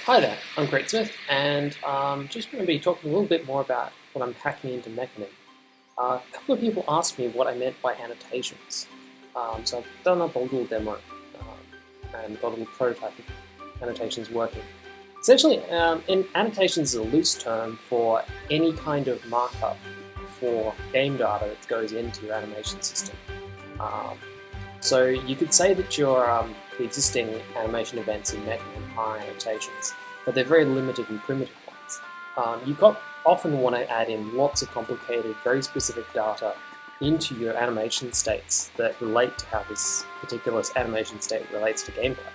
Hi there, I'm Craig Smith, and I'm just going to be talking a little bit more about what I'm hacking into Mecanim. A couple of people asked me what I meant by annotations. So I've done up a little demo and got a little prototype of annotations working. Essentially, annotations is a loose term for any kind of markup for game data that goes into your animation system. So you could say that your the existing animation events in Mecanim are annotations, but they're very limited and primitive ones. You often want to add in lots of complicated, very specific data into your animation states that relate to how this particular animation state relates to gameplay.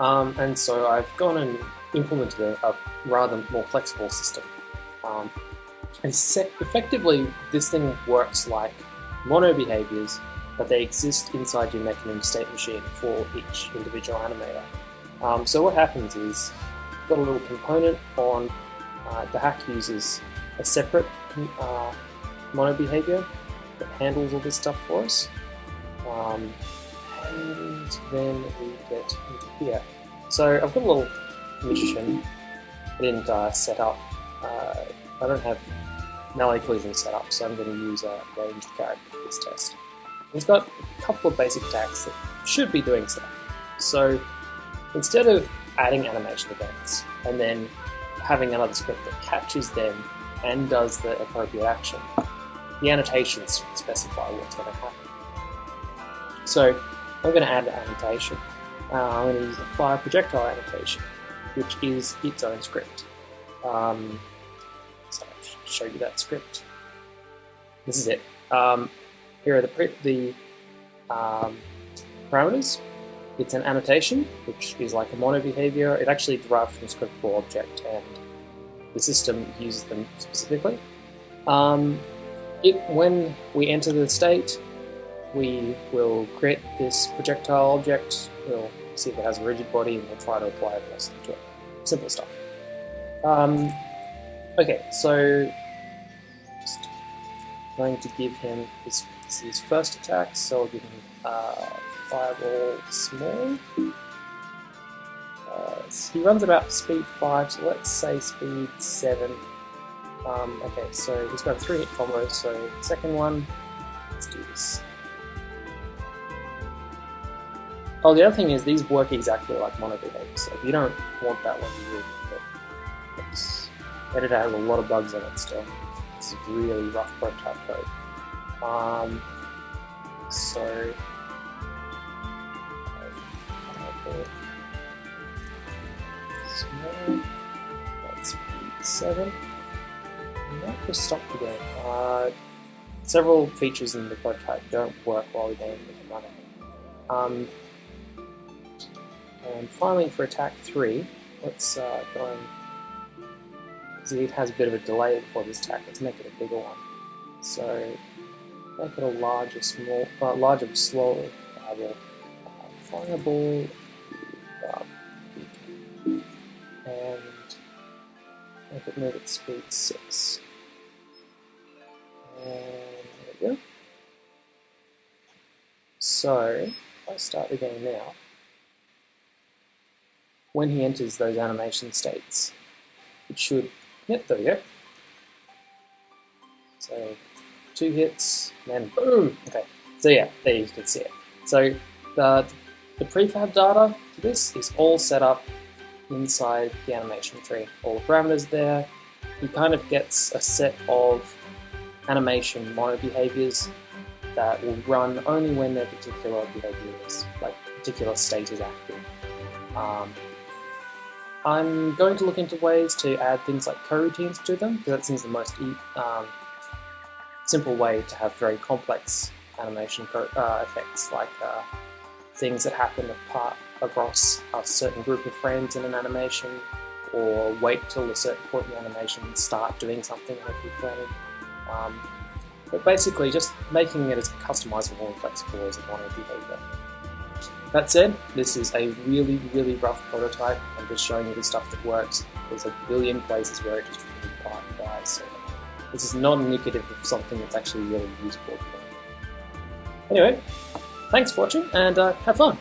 And so I've gone and implemented a rather more flexible system. Effectively, this thing works like mono behaviors, but they exist inside your Mecanim state machine for each individual animator. So what happens is, you've got a little component on the hack uses a separate mono behavior that handles all this stuff for us. And then we get into here. So I've got a little magician. I didn't set up, I don't have melee collision set up, so I'm going to use a ranged character for this test. It's got a couple of basic attacks that should be doing stuff. So instead of adding animation events and then having another script that catches them and does the appropriate action, the annotations should specify what's going to happen. So I'm going to add an annotation. I'm going to use the fire projectile annotation, which is its own script. So I'll show you that script. This is it. Here are the parameters. It's an annotation, which is like a mono behavior. It actually derived from a scriptable object, and the system uses them specifically. When we enter the state, we will create this projectile object. We'll see if it has a rigid body, and we'll try to apply velocity to it. Simple stuff. Okay, so just going to give him his first attack, so I'll give him Fireball Small. He runs about speed 5, so let's say speed 7. Okay, so he's got a 3-hit combo, so the second one, let's do this. Oh, the other thing is these work exactly like mono behaviors, so if you don't want that one, you will. But Editor has a lot of bugs in it still. It's a really rough prototype code. So small, that's speed 7. I might just stop the game. Several features in the prototype don't work while the game is running. And finally, for attack 3, let's go and, because it has a bit of a delay before this attack, let's make it a bigger one. So make it a larger, slower fireball. Fireball, and make it move at speed 6. And there we go. So if I start the game now, when he enters those animation states, it should, yep, there we go. So 2 hits, and then boom! Okay, so yeah, there you can see it. So the prefab data for this is all set up inside the animation tree. All the parameters there. He kind of gets a set of animation mono behaviors that will run only when their particular behavior is, like particular state is active. I'm going to look into ways to add things like coroutines to them, because that seems the most simple way to have very complex animation effects, like things that happen across a certain group of frames in an animation, or wait till a certain point in the animation and start doing something every frame. But basically just making it as customizable and flexible as a mono behavior. That said, this is a really, really rough prototype. I'm just showing you the stuff that works. There's a billion places where it just really dies. So this is not indicative of something that's actually really usable. Anyway, thanks for watching, and have fun!